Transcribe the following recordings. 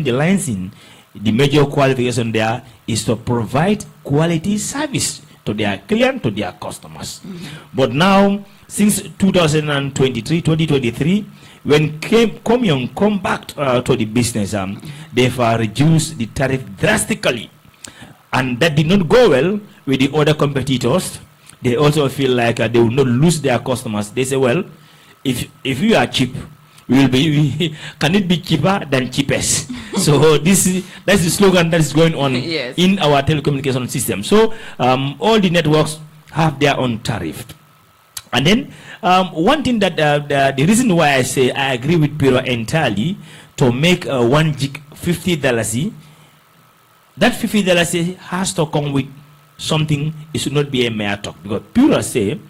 the licensing, the major qualification there is to provide quality service to their client, to their customers. But now, since 2023, when NYANG come back to the business, they've reduced the tariff drastically. And that did not go well with the other competitors. They also feel like they will not lose their customers. They say, well, if you are cheap, can it be cheaper than cheapest? So that's the slogan that is going on in our telecommunication system. So all the networks have their own tariff. And then one thing that the reason why I say I agree with Piro entirely to make 1 gig $50, that $50 has to come with something. It should not be a mere talk, because Piro say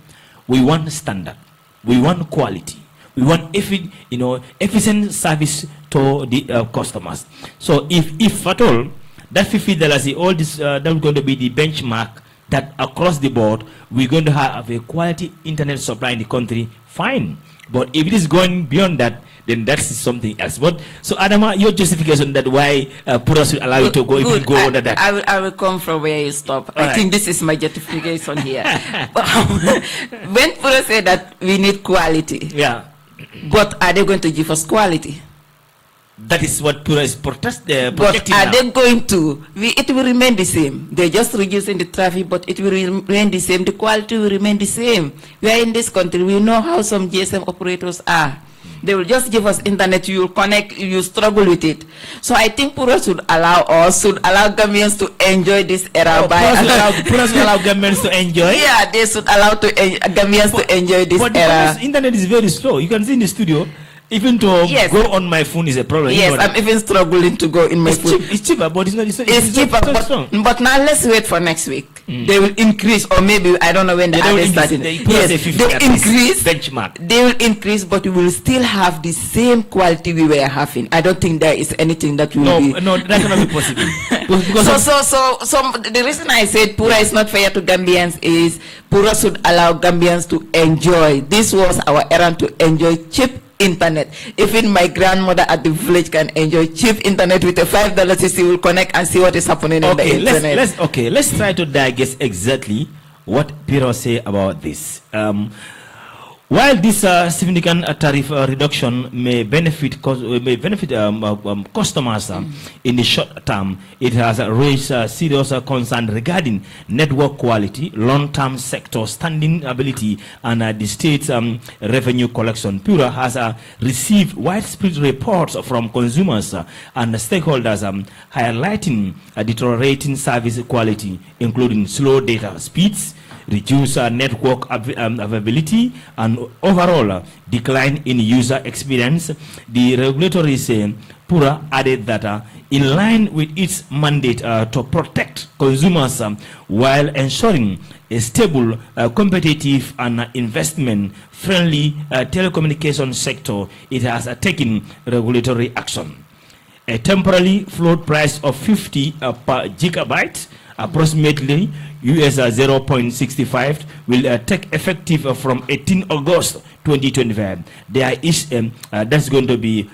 we want standard, we want quality, we want efficient service to the customers. So if at all that $50, all this that's going to be the benchmark that across the board we're going to have a quality internet supply in the country, fine. But if it is going beyond that, then that's something else. But so Adama, your justification that why Pura should allow you to go, if you go under that. I will come from where you stop. I think this is my justification here. When Pura said that we need quality, but are they going to give us quality? That is what Pura is protecting. But are they going to? It will remain the same. They're just reducing the traffic, but it will remain the same. The quality will remain the same. We are in this country. We know how some GSM operators are. They will just give us internet. You connect. You struggle with it. So I think Pura should allow Gambians to enjoy this era. Pura should allow Gambians to enjoy. Yeah, they should allow Gambians to enjoy this era. But internet is very slow. You can see in the studio. Even to go on my phone is a problem. Yes, I'm even struggling to go in my phone. It's cheaper, but it's not. It's cheaper, but now let's wait for next week. They will increase, or maybe I don't know when they are starting. Yes, they increase benchmark. They will increase, but we will still have the same quality we were having. I don't think there is anything that will be. No, that cannot be possible. So the reason I said Pura is not fair to Gambians is Pura should allow Gambians to enjoy. This was our errand, to enjoy cheap internet. Even my grandmother at the village can enjoy cheap internet with a $5. She will connect and see what is happening in the internet. Let's try to digest exactly what Piro say about this. While this significant tariff reduction may benefit customers in the short term, it has raised serious concern regarding network quality, long-term sector standing ability, and the state's revenue collection. Pura has received widespread reports from consumers and stakeholders highlighting deteriorating service quality, including slow data speeds, reduce network availability, and overall decline in user experience. The regulatory Pura added that in line with its mandate to protect consumers while ensuring a stable, competitive, and investment-friendly telecommunication sector, it has taken regulatory action. A temporary floor price of 50 per gigabyte, approximately US 0.65, will take effective from 18 August 2025. There is that's going to be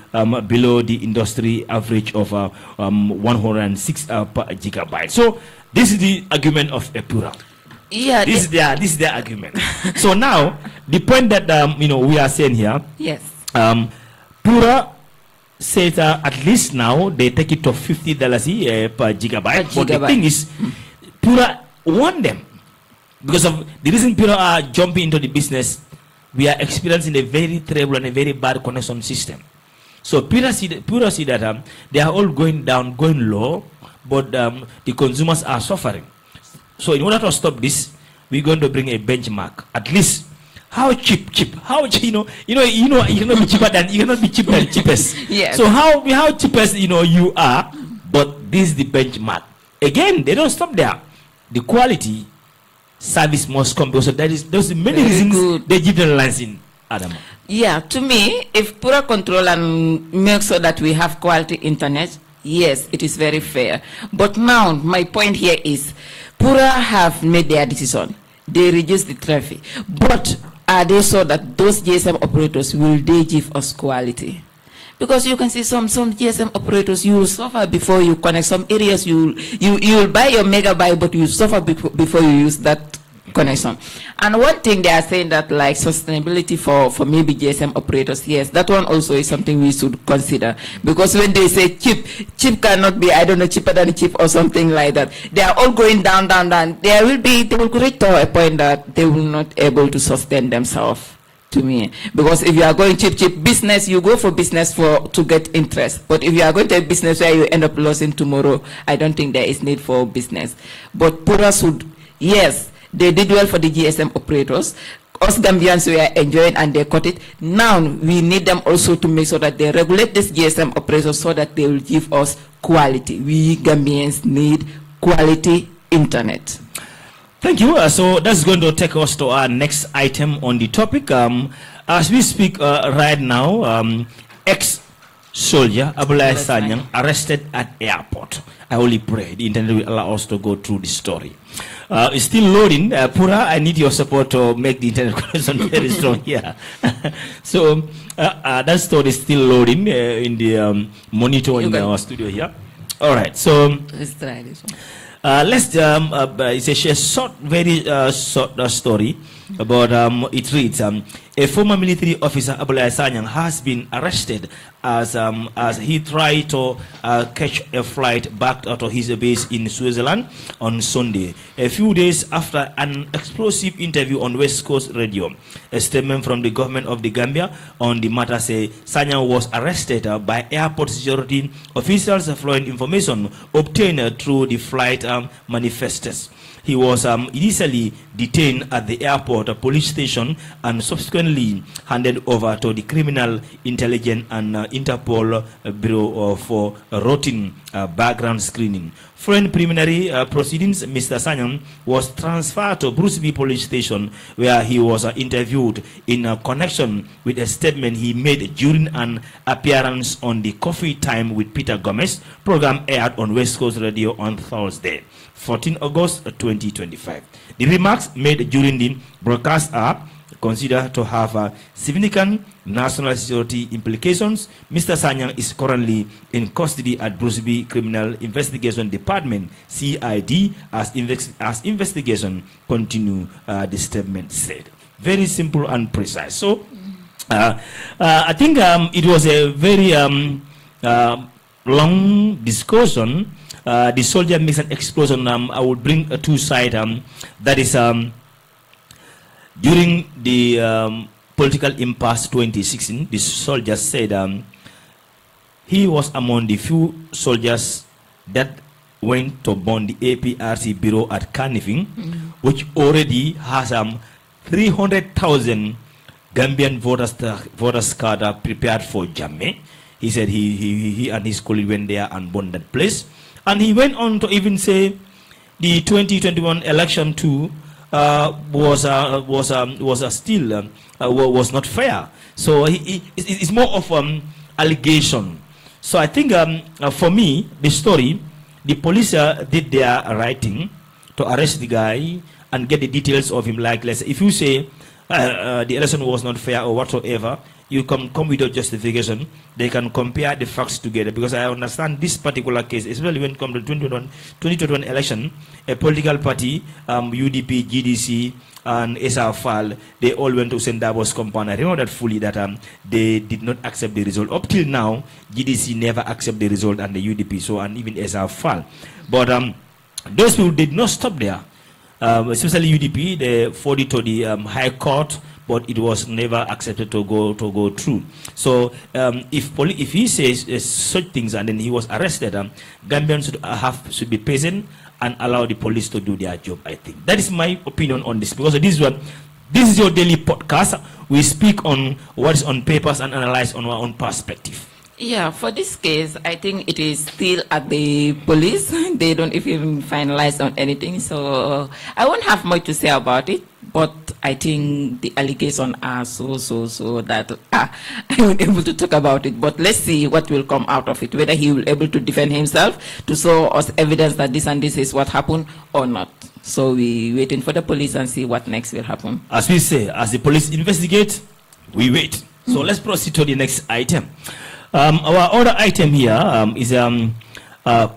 below the industry average of 106 per gigabyte. So this is the argument of Pura. Yeah, this is their argument. So now the point that we are saying here. Yes. Pura says at least now they take it to $50 per gigabyte. But the thing is, Pura want them, because of the reason Pura are jumping into the business. We are experiencing a very terrible and a very bad connection system. So Pura see that they are all going down, going low, but the consumers are suffering. So in order to stop this, we're going to bring a benchmark. At least how cheap? How you cannot be cheaper than cheapest. Yes. So how cheapest you are, but this is the benchmark. Again, they don't stop there. The quality service must come, because there's many reasons they give the license, Adama. Yeah, to me, if Pura control and make sure that we have quality internet, yes, it is very fair. But now my point here is, Pura have made their decision. They reduce the traffic, but are they sure that those GSM operators will they give us quality? Because you can see some GSM operators, you will suffer before you connect. Some areas you will buy your megabyte, but you suffer before you use that connection. And one thing they are saying that like sustainability for maybe GSM operators, yes, that one also is something we should consider. Because when they say chip cannot be, I don't know, cheaper than a chip or something like that, they are all going down. They will reach to a point that they will not able to sustain themselves. To me, because if you are going cheap business, you go for business to get interest. But if you are going to a business where you end up losing tomorrow, I don't think there is need for business. But Pura should, yes, they did well for the GSM operators. Us Gambians were enjoying and they cut it. Now we need them also to make sure that they regulate this GSM operators so that they will give us quality. We Gambians need quality internet. Thank you. So that's going to take us to our next item on the topic. As we speak right now, ex-soldier Abulai Sanyang arrested at airport. I only pray the internet will allow us to go through the story. It's still loading. Pura, I need your support to make the internet connection very strong here. So that story is still loading in the monitor in our studio here. All right. So let's try this one. It's a short, very short story about, it reads, a former military officer, Abulai Sanyang, has been arrested as he tried to catch a flight back out of his base in Switzerland on Sunday, a few days after an explosive interview on West Coast Radio. A statement from the government of the Gambia on the matter say Sanyang was arrested by airport security officials following information obtained through the flight manifestos. He was initially detained at the airport police station and subsequently handed over to the Criminal Intelligence and Interpol Bureau for routine background screening. Following preliminary proceedings, Mr. Sanyang was transferred to Bruce B police station where he was interviewed in connection with a statement he made during an appearance on the Coffee Time with Peter Gomez program aired on West Coast Radio on Thursday, 14 August 2025. The remarks made during the broadcast are considered to have significant national security implications. Mr. Sanyang is currently in custody at Bruce B Criminal Investigation Department, CID, as investigation continue, the statement said. Very simple and precise. So, I think it was a very long discussion. The soldier makes an explosion. I would bring two sides. That is during the political impasse 2016. The soldier said he was among the few soldiers that went to burn the APRC bureau at Carnifing, which already has 300,000 Gambian voters card prepared for Jammeh. He said he and his colleague went there and burned that place. And he went on to even say the 2021 election too was not fair. So it's more of allegation. So I think for me, the story, the police did their writing to arrest the guy and get the details of him. Like, let's say, if you say the election was not fair or whatsoever, you can come with a justification. They can compare the facts together, because I understand this particular case, especially when it comes to 2021 election, a political party, UDP, GDC, and SRFAL, they all went to Sendabo's compound. I remember that fully, that they did not accept the result. Up till now, GDC never accept the result, and the UDP, so, and even SRFAL. But those people did not stop there. Especially UDP, they fought it to the High Court, but it was never accepted to go through. So if he says such things and then he was arrested, Gambians should be patient and allow the police to do their job. I think that is my opinion on this, because this is your daily podcast. We speak on what is on papers and analyze on our own perspective. Yeah, for this case, I think it is still at the police. They don't even finalize on anything. So I won't have much to say about it. But I think the allegations are so that I won't able to talk about it. But let's see what will come out of it, whether he will able to defend himself, to show us evidence that this and this is what happened or not. So we waiting for the police and see what next will happen. As we say, as the police investigate, we wait. So let's proceed to the next item. Our other item here is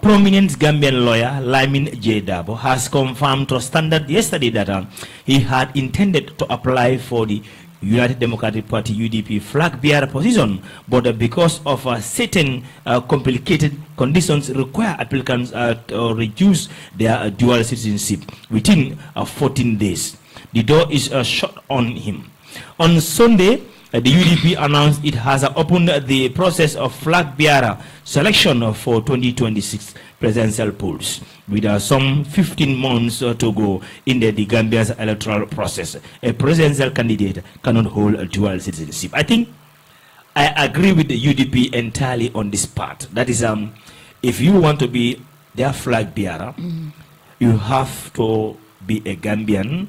prominent Gambian lawyer Lamin J. Dabo has confirmed to Standard yesterday that he had intended to apply for the United Democratic Party UDP flag bearer position, but because of certain complicated conditions require applicants to reduce their dual citizenship within 14 days. The door is shut on him. On Sunday, the UDP announced it has opened the process of flag bearer selection for 2026 presidential polls, with some 15 months to go in the Gambia's electoral process. A presidential candidate cannot hold a dual citizenship. I think I agree with the UDP entirely on this part. That is, if you want to be their flag bearer, you have to be a Gambian,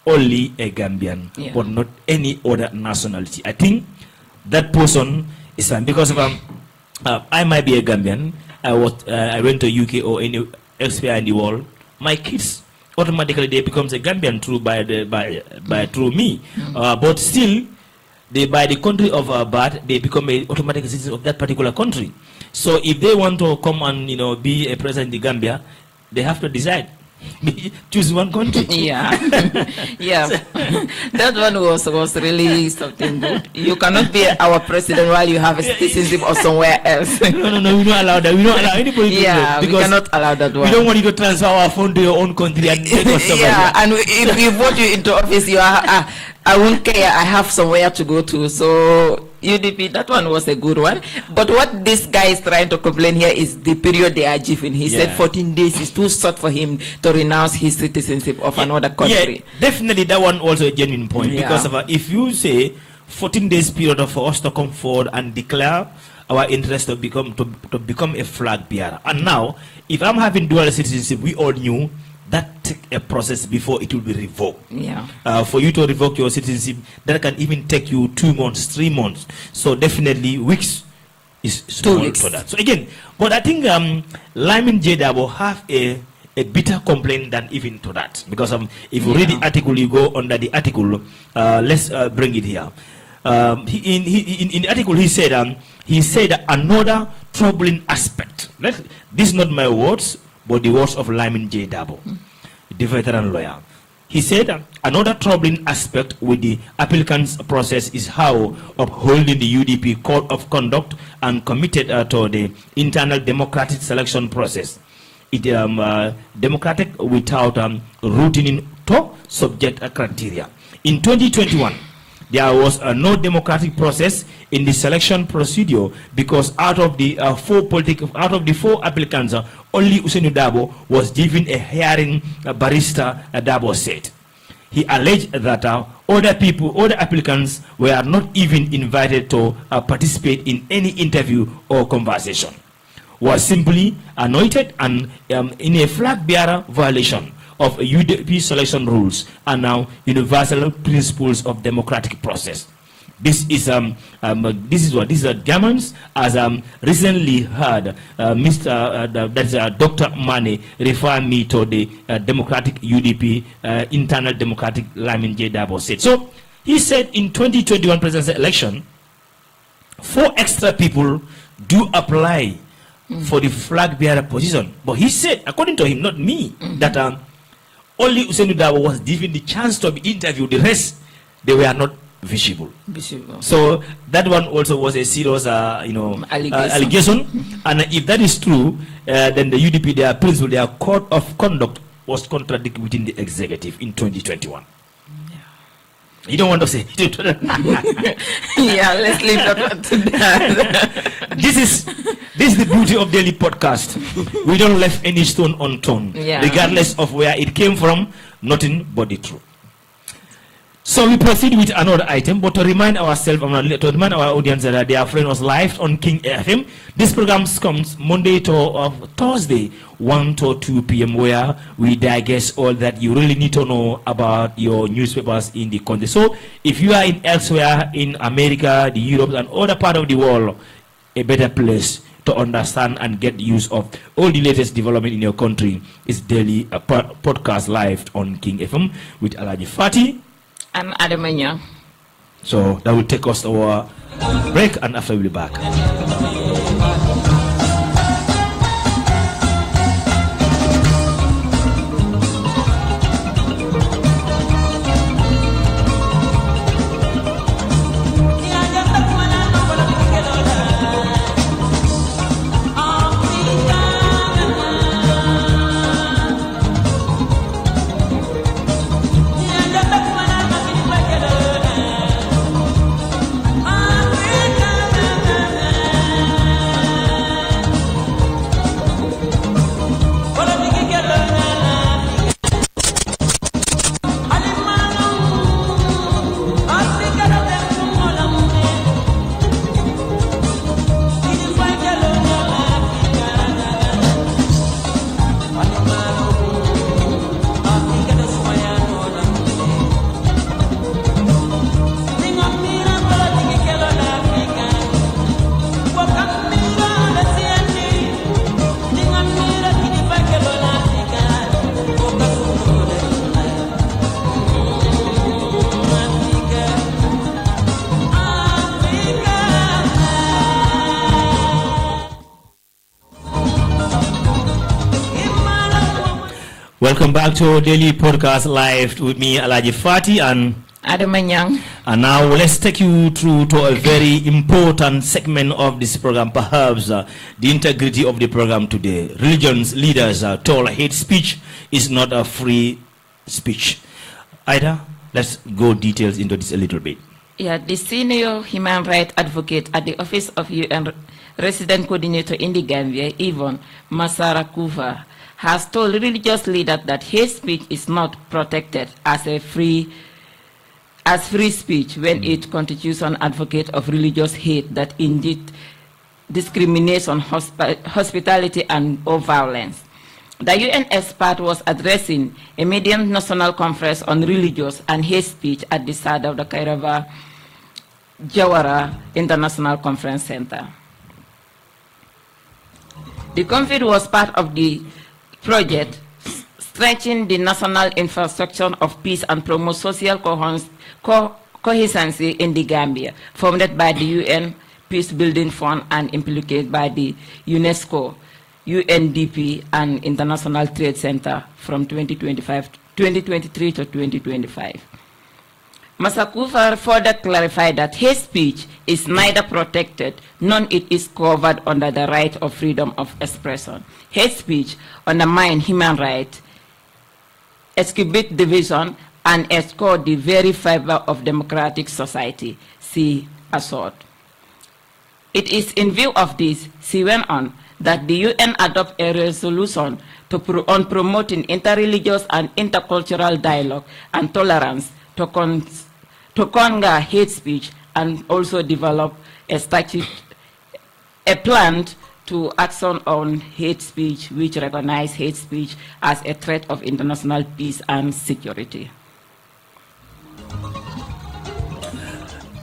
only a Gambian, but not any other nationality. I think that person is because I might be a Gambian. I went to UK or any elsewhere in the world. My kids automatically they becomes a Gambian through me. But still, by the country of birth, they become a automatic citizen of that particular country. So if they want to come and be a president in the Gambia, they have to decide. Choose one country. Yeah. That one was really something good. You cannot be our president while you have a citizenship or somewhere else. No, we don't allow that. We don't allow anybody to do that. We cannot allow that one. We don't want you to transfer our phone to your own country and take us somewhere. And if we vote you into office, you are I won't care. I have somewhere to go to. So UDP, that one was a good one. But what this guy is trying to complain here is the period they are giving. He said 14 days is too short for him to renounce his citizenship of another country. Yeah, definitely that one also a genuine point. Because if you say 14 days period for us to come forward and declare our interest to become a flag bearer. And now, if I'm having dual citizenship, we all knew that take a process before it will be revoked. For you to revoke your citizenship, that can even take you 2 months, 3 months. So definitely weeks is small for that. So again, but I think Lyman J. Dabo have a bitter complaint than even to that. Because if you read the article, you go under the article. Let's bring it here. In the article, he said another troubling aspect. This is not my words, but the words of Lyman J. Dabo, the veteran lawyer. He said another troubling aspect with the applicant's process is how upholding the UDP code of conduct and committed to the internal democratic selection process. It democratic without routine to subject criteria. In 2021, there was no democratic process in the selection procedure because out of the four applicants, only Usainu Dabo was given a hearing. Barrister Dabo said. He alleged that other applicants were not even invited to participate in any interview or conversation. Was simply anointed and in a flag bearer violation of UDP selection rules and now universal principles of democratic process. This is Germans as recently heard Dr. Mane refer me to the democratic UDP internal democratic Lyman J. Dabo said. So he said in 2021 presidential election, 4 extra people do apply for the flag bearer position. But he said, according to him, not me, that only Usainu Dabo was given the chance to be interviewed. The rest, they were not visible. So that one also was a serious, allegation. And if that is true, then the UDP, their principle, their code of conduct was contradicted within the executive in 2021. You don't want to say it. Let's leave that one to that. This is the beauty of daily podcast. We don't leave any stone unturned, regardless of where it came from. Nothing but the truth. So we proceed with another item, but to remind ourselves, to remind our audience that their friend was live on King FM. This program comes Monday to Thursday, 1 to 2 p.m., where we digest all that you really need to know about your newspapers in the country. So if you are in elsewhere in America, the Europe, and other part of the world, a better place to understand and get use of all the latest development in your country is daily podcast live on King FM with Alaji Fati and ADAMA. So that will take us to our break, and after we'll be back. Welcome back to our daily podcast live with me, Alaji Fati and ADAMA NYANG. And now let's take you through to a very important segment of this program, perhaps the integrity of the program today. Religions leaders told hate speech is not a free speech. Ida, let's go details into this a little bit. Yeah, the senior human rights advocate at the Office of UN Resident Coordinator in the Gambia, Yvonne Masarakuva, has told religious leaders that hate speech is not protected as free speech when it constitutes an advocate of religious hate that indeed discriminates on hospitality and or violence. The UN expert was addressing a medium national conference on religious and hate speech at the side of the Kairaba Jawara International Conference Center. The conference was part of the project stretching the national infrastructure of peace and promote social cohesion in the Gambia, funded by the UN Peace Building Fund and implicated by the UNESCO, UNDP, and International Trade Center from 2023 to 2025. Masakufa further clarified that hate speech is neither protected nor it is covered under the right of freedom of expression. Hate speech undermines human rights, excubate division, and escort the very fiber of democratic society. See assault. It is in view of this, she went on, that the UN adopt a resolution on promoting interreligious and intercultural dialogue and tolerance to conquer hate speech, and also develop a plan to action on hate speech, which recognize hate speech as a threat of international peace and security.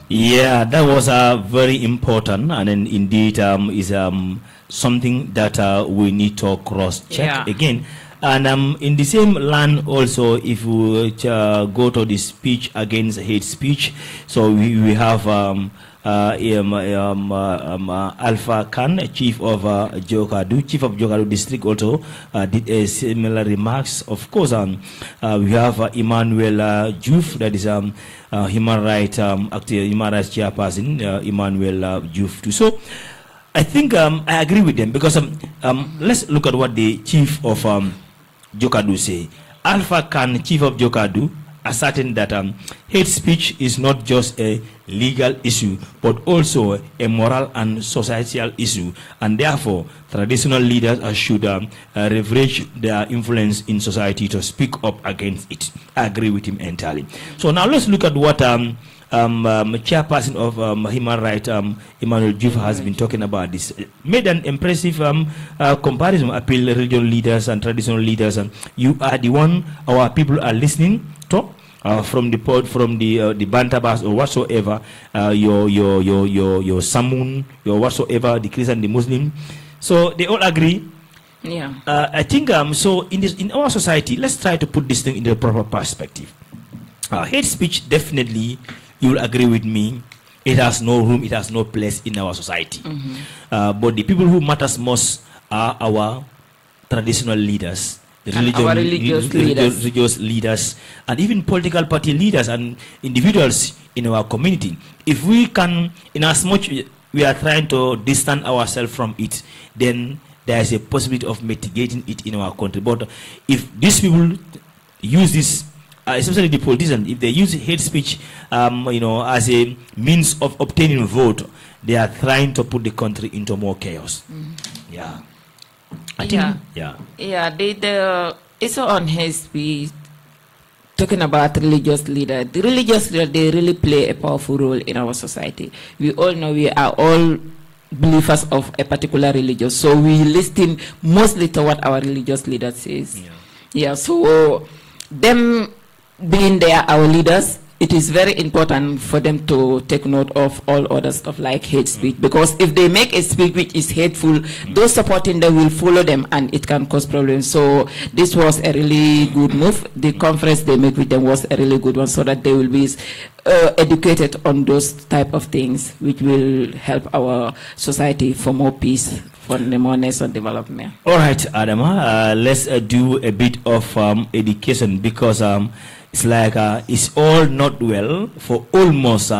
Yeah, that was very important, and then indeed is something that we need to cross-check again. And in the same line also, if we go to the speech against hate speech, so we have Alpha Khan, Chief of Jokadu District, also did a similar remarks. Of course, we have Emmanuel Juf, that is human rights chairperson, Emmanuel Juf too. So I think I agree with them, because let's look at what the Chief of Jokadu say. Alpha Khan, Chief of Jokadu, ascertain that hate speech is not just a legal issue, but also a moral and societal issue, and therefore traditional leaders should leverage their influence in society to speak up against it. I agree with him entirely. So now let's look at what chairperson of human rights, Emmanuel Juf, has been talking about this. Made an impressive comparison, appeal regional leaders and traditional leaders, and you are the one our people are listening to. From the port, from the Bantabas or whatsoever, your Samun, your whatsoever, the Christian, the Muslim, so they all agree. Yeah. I think so in our society, let's try to put this thing in the proper perspective. Hate speech, definitely, you will agree with me, it has no room, it has no place in our society. But the people who matters most are our traditional leaders, the religious leaders, and even political party leaders and individuals in our community. If we can, in as much we are trying to distance ourselves from it, then there is a possibility of mitigating it in our country. But if these people use this, especially the politicians, if they use hate speech, as a means of obtaining vote, they are trying to put the country into more chaos. Yeah. I think, it's on hate speech. Talking about religious leaders, the religious leaders, they really play a powerful role in our society. We all know we are all believers of a particular religion, so we listen mostly to what our religious leader says. So them being there, our leaders, it is very important for them to take note of all other stuff like hate speech, because if they make a speech which is hateful, those supporting them will follow them and it can cause problems. So this was a really good move. The conference they made with them was a really good one, so that they will be educated on those type of things which will help our society for more peace, for the more nation development. All right, Adama, let's do a bit of education, because it's like it's all not well for almost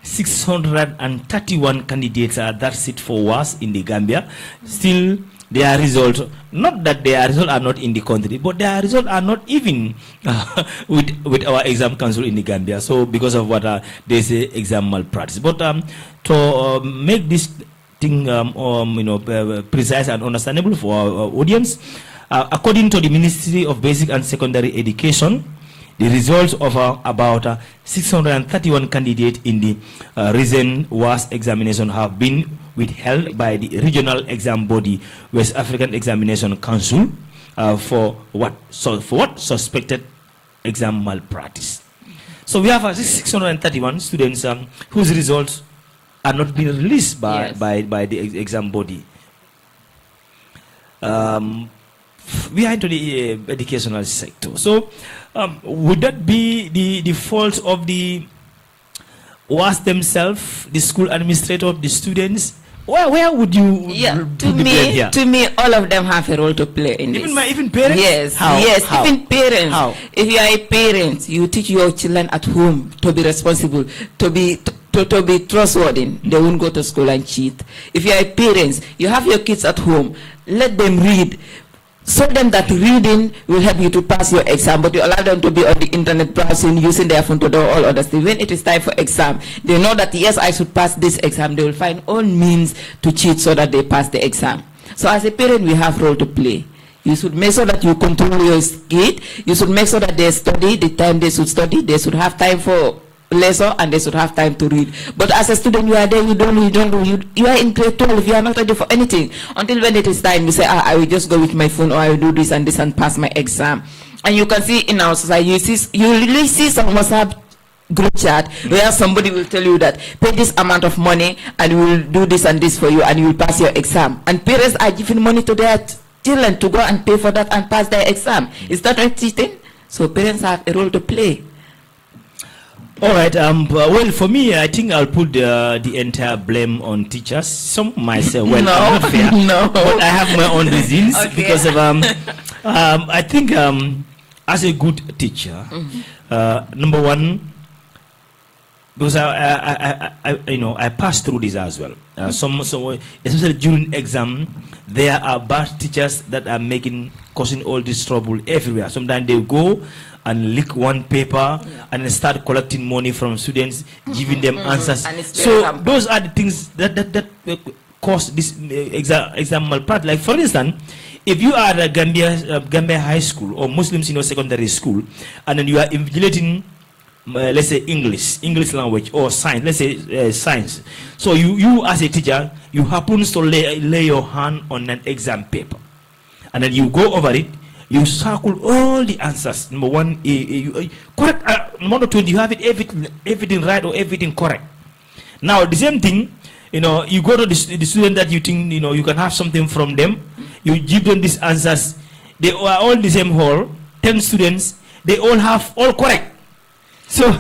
631 candidates that sit for WAS in the Gambia. Still, their results, not that their results are not in the country, but their results are not even with our exam council in the Gambia. So because of what they say, exam malpractice. But to make this thing precise and understandable for our audience, according to the Ministry of Basic and Secondary Education, the results of about 631 candidates in the recent WAS examination have been withheld by the regional exam body, West African Examination Council, for what suspected exam malpractice. So we have 631 students whose results are not being released by the exam body. We are into the educational sector. So would that be the fault of the WAS themselves, the school administrator, the students? Where would you to me, all of them have a role to play in this. Even parents? Yes. How? Even parents. How? If you are a parent, you teach your children at home to be responsible, to be trustworthy. They won't go to school and cheat. If you are a parent, you have your kids at home, let them read. Show them that reading will help you to pass your exam, but you allow them to be on the internet browsing, using their phone to do all other things. When it is time for exam, they know that yes, I should pass this exam. They will find all means to cheat so that they pass the exam. So as a parent, we have role to play. You should make sure that you control your kid. You should make sure that they study the time they should study. They should have time for lesson and they should have time to read. But as a student, you are there, you are in grade 12, you are not ready for anything. Until when it is time, you say, I will just go with my phone, or I will do this and this and pass my exam. And you can see in our society, you really see some WhatsApp group chat where somebody will tell you that pay this amount of money and we will do this and this for you and you will pass your exam. And parents are giving money to their children to go and pay for that and pass their exam. Is that not cheating? So parents have a role to play. All right. Well, for me, I think I'll put the entire blame on teachers. Some might say, well, No. I'm not fair. No. But I have my own reasons because of I think as a good teacher, number one, because I passed through this as well. Especially during exam, there are bad teachers that are causing all this trouble everywhere. Sometimes they go and lick one paper and start collecting money from students, giving them answers. So those are the things that cause this exam malpractice. Like for instance, if you are at Gambia High School or Muslim Senior Secondary School, and then you are invigilating, let's say English language or science, let's say science. So you as a teacher, you happen to lay your hand on an exam paper, and then you go over it. You circle all the answers. Number one, correct. Number 20, you have it everything right or everything correct. Now the same thing, you go to the student that you think you can have something from them. You give them these answers. They are all the same hall. 10 students. They all have all correct. So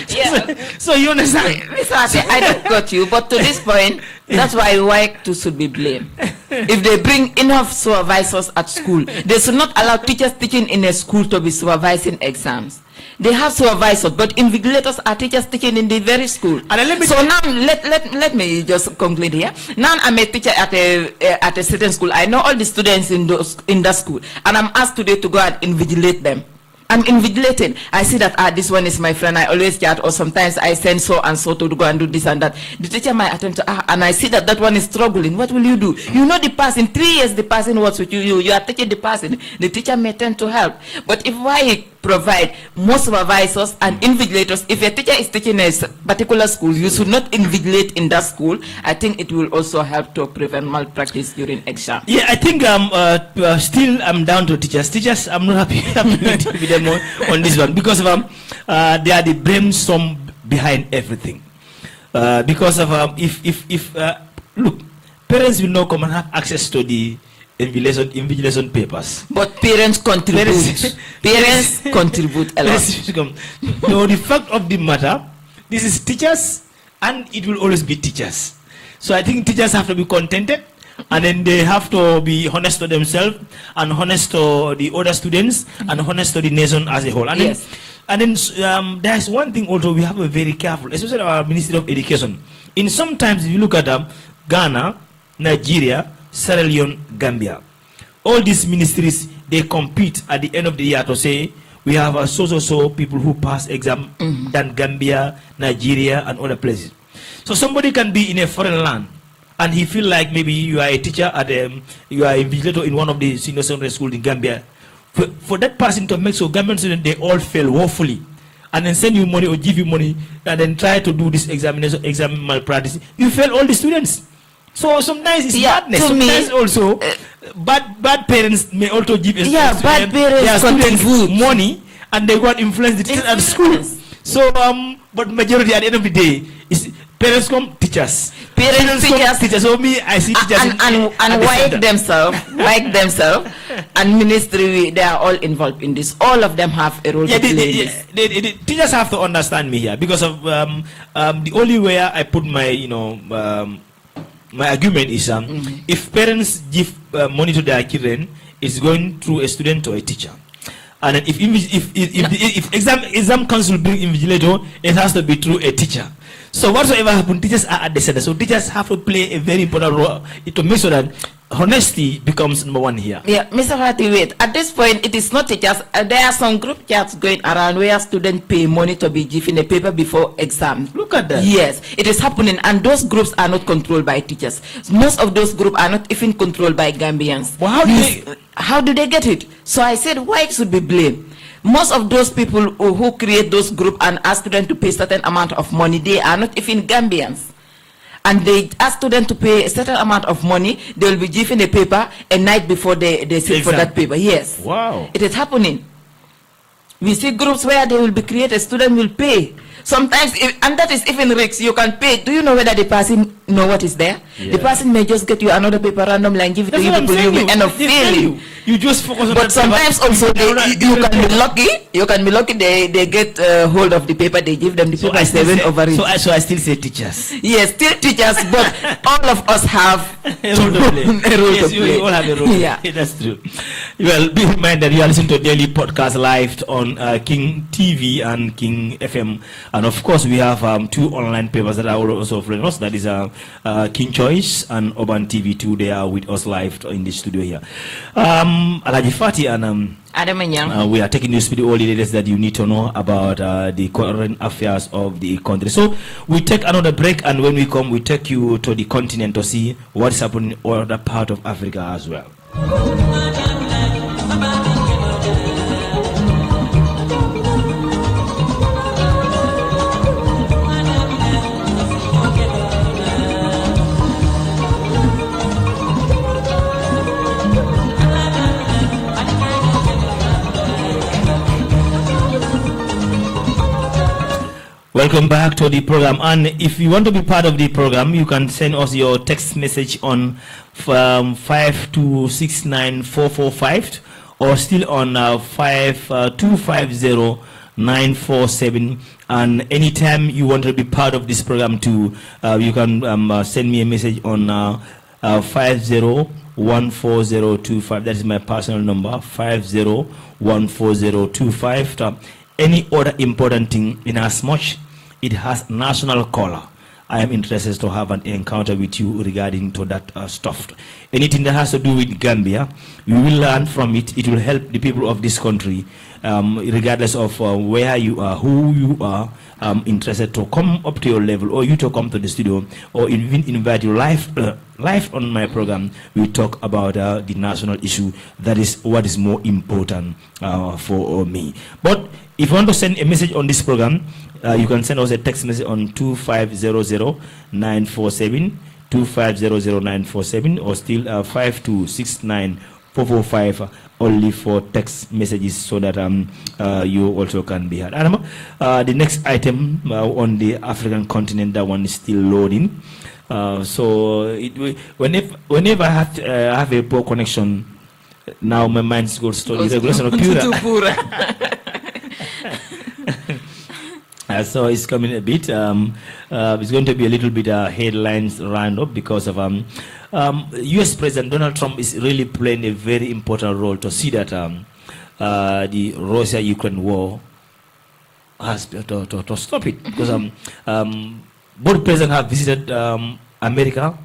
Yeah. So you understand? Mr. Ate, I don't got you, but to this point, that's why WAEC too should be blamed. If they bring enough supervisors at school, they should not allow teachers teaching in a school to be supervising exams. They have supervisors, but invigilators are teachers teaching in the very school. And so now, let me just conclude here. Now I'm a teacher at a certain school. I know all the students in that school, and I'm asked today to go and invigilate them. I'm invigilating. I see that this one is my friend. I always chat, or sometimes I send so and so to go and do this and that. The teacher might attend to and I see that one is struggling. What will you do? You know the person. 3 years the person works with you. You are teaching the person. The teacher may tend to help. But if I provide more supervisors and invigilators, if a teacher is teaching a particular school, you should not invigilate in that school. I think it will also help to prevent malpractice during exam. Yeah, I think still I'm down to teachers. Teachers, I'm not happy with them on this one because of they are the brainstorm behind everything. Because of if look, parents will not come and have access to the invigilation papers. But parents contribute. Parents contribute a lot. No, the fact of the matter, this is teachers, and it will always be teachers. So I think teachers have to be contented, and then they have to be honest to themselves, and honest to the other students, and honest to the nation as a whole. And yes. Then there's one thing also we have to be very careful, especially our Ministry of Education. In sometimes if you look at Ghana, Nigeria, Sierra Leone, Gambia, all these ministries, they compete at the end of the year to say we have so people who pass exam than Gambia, Nigeria, and other places. So somebody can be in a foreign land and he feel like maybe you are a teacher at you are a invigilator in one of the senior secondary schools in Gambia. For that person to make so Gambian students, they all fail woefully, and then send you money or give you money and then try to do this exam malpractice, you fail all the students. So sometimes it's madness. Sometimes also bad parents may also give bad parents contribute money and they want to influence the teachers at school. So but majority at the end of the day is parents come teachers. Parents teachers. So me, I see teachers and WAEC themselves and ministry, they are all involved in this. All of them have a role to play in this. The teachers have to understand me here because of the only way I put my my argument is if parents give money to their children, it's going through a student to a teacher. And then if exam council bring invigilator, it has to be through a teacher. So whatsoever happens, teachers are at the center. So teachers have to play a very important role to make sure that honesty becomes number one here. Yeah, Mr. Fati, wait. At this point, it is not teachers. There are some group chats going around where students pay money to be given a paper before exam. Look at that. Yes, it is happening, and those groups are not controlled by teachers. Most of those groups are not even controlled by Gambians. Well, how do they get it? So I said, why it should be blamed? Most of those people who create those groups and ask students to pay certain amount of money, they are not even Gambians. And they ask students to pay a certain amount of money, they will be given a paper a night before they sit for that paper. Yes. Wow. It is happening. We see groups where they will be created, student will pay. Sometimes, and that is even risks, you can pay. Do you know whether the person know what is there? Yeah. The person may just get you another paper randomly and give it to you, people you will end up failing. You just focus on but sometimes also you can be lucky. You can be lucky they get hold of the paper, they give them the paper, they win over it. So I still say teachers. Yes, still teachers, but all of us have a role to play. Yes, you all have a role. Yeah, that's true. Well, be reminded you are listening to a daily podcast live on King TV and King FM. And of course, we have 2 online papers that are also offering us. That is King Choice and Urban TV2. They are with us live in the studio here. Alaji Fati and ADAMA NYANG. We are taking you through all the latest that you need to know about the current affairs of the country. So we take another break, and when we come, we take you to the continent to see what's happening in other part of Africa as well. Welcome back to the program, and if you want to be part of the program, you can send us your text message on 5269445 or still on 5250 947. And anytime you want to be part of this program too, you can send me a message on 50-14025. That is my personal number, 50-14025. Any other important thing, in as much it has national color, I am interested to have an encounter with you regarding to that stuff. Anything that has to do with Gambia, we will learn from it. It will help the people of this country, regardless of where you are, who you are, interested to come up to your level, or you to come to the studio, or even invite you live on my program. We talk about the national issue. That is what is more important for me. But if you want to send a message on this program, you can send us a text message on 2500947, 2500947, or still 5269445, only for text messages, so that you also can be heard. Adama, the next item on the African continent, that one is still loading. So whenever I have a poor connection, now my mind goes to irregulation of Pura. So it's coming a bit. It's going to be a little bit headlines roundup, because of U.S. President Donald Trump is really playing a very important role to see that the Russia-Ukraine war has to stop it. Because both presidents have visited America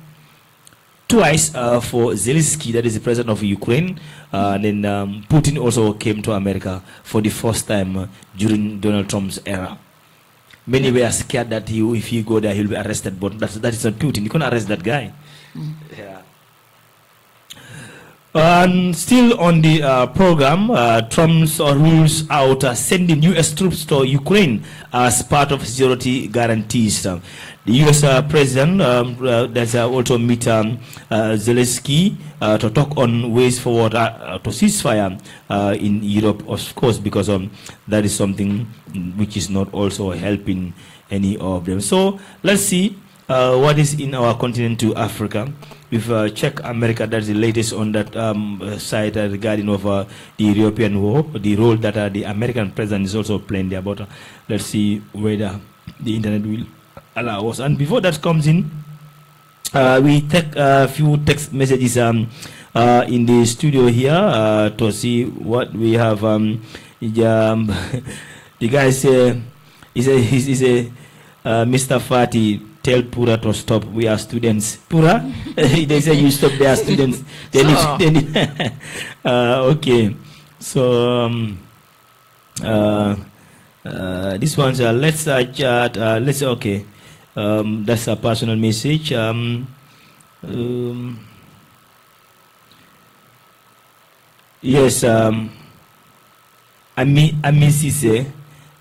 twice for Zelensky, that is the president of Ukraine, and then Putin also came to America for the first time during Donald Trump's era. Many were scared that if he go there, he'll be arrested, but that is not Putin. You can't arrest that guy. Yeah. And still on the program, Trump's rules out sending U.S. troops to Ukraine as part of security guarantees. The U.S. president does also meet Zelensky to talk on ways forward to ceasefire in Europe, of course, because that is something which is not also helping any of them. So let's see what is in our continent to Africa. We've checked America, that's the latest on that site regarding of the European war, the role that the American president is also playing there. But let's see whether the internet will allow us. And before that comes in, we take a few text messages in the studio here to see what we have. The guy say, Mr. Fati, tell Pura to stop. We are students. Pura, they say you stop. They are students. Okay. So this one's let's chat. Let's okay. That's a personal message. Yes. Amisi say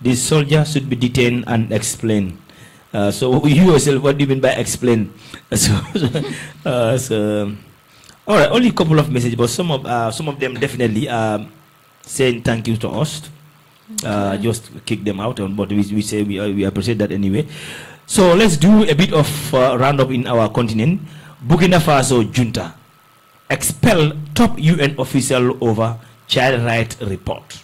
the soldier should be detained and explained. So you yourself, what do you mean by explain? So all right, only a couple of messages, but some of them definitely saying thank you to us. Just kick them out, but we say we appreciate that anyway. So let's do a bit of roundup in our continent. Burkina Faso junta expel top UN official over child rights report.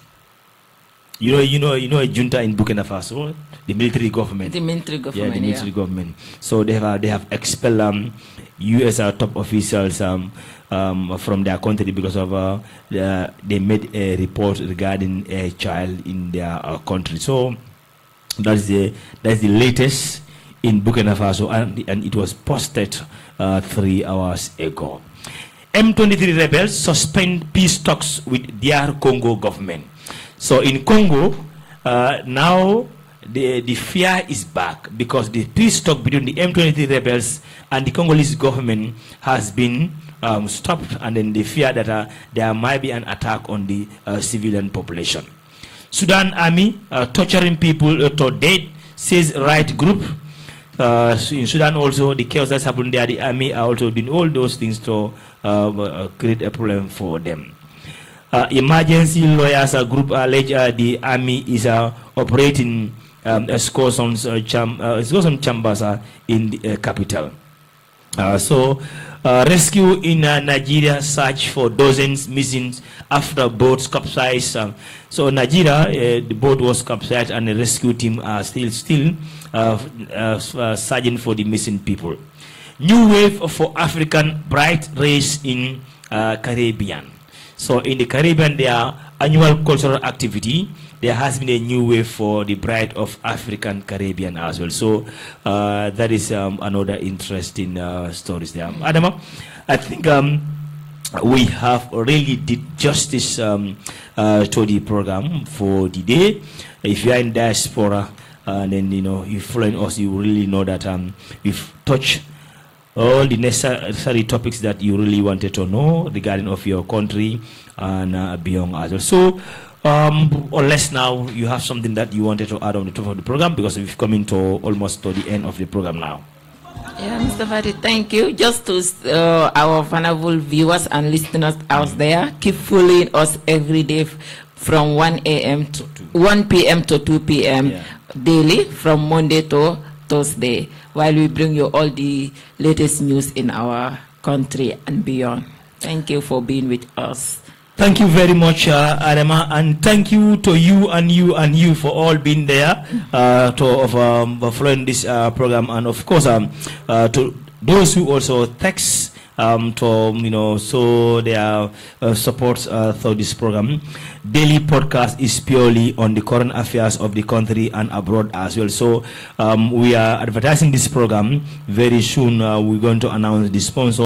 You know a junta in Burkina Faso, the military government. The military government. Yeah, the military government. So they have expelled U.S. top officials from their country because of they made a report regarding a child in their country. So that's the latest in Burkina Faso, and it was posted 3 hours ago. M23 rebels suspend peace talks with DR Congo government. So in Congo, now the fear is back, because the peace talk between the M23 rebels and the Congolese government has been stopped, and then the fear that there might be an attack on the civilian population. Sudan army torturing people to death, says right group. In Sudan also, the chaos that's happened there, the army are also doing all those things to create a problem for them. Emergency lawyers group allege the army is operating excursion chambers in the capital. Rescue in Nigeria, search for dozens missing after boats capsized. So Nigeria, the boat was capsized and the rescue team are still searching for the missing people. New wave for African bright race in Caribbean. So in the Caribbean, their annual cultural activity, there has been a new wave for the Bride of African Caribbean as well. So that is another interesting stories there. Adama, I think we have really did justice to the program for the day. If you are in diaspora, and then you following us, you really know that we've touched all the necessary topics that you really wanted to know regarding of your country and beyond as well. So unless now you have something that you wanted to add on the top of the program, because we've come into almost to the end of the program now. Yeah, Mr. Fadi, thank you. Just to our vulnerable viewers and listeners out there, keep following us every day from 1 p.m. to 2 p.m. daily from Monday to Thursday, while we bring you all the latest news in our country and beyond. Thank you for being with us. Thank you very much, Adama, and thank you to you and you for all being there following this program, and of course to those who also text to so their supports through this program. Daily podcast is purely on the current affairs of the country and abroad as well. So we are advertising this program very soon. We're going to announce the sponsor.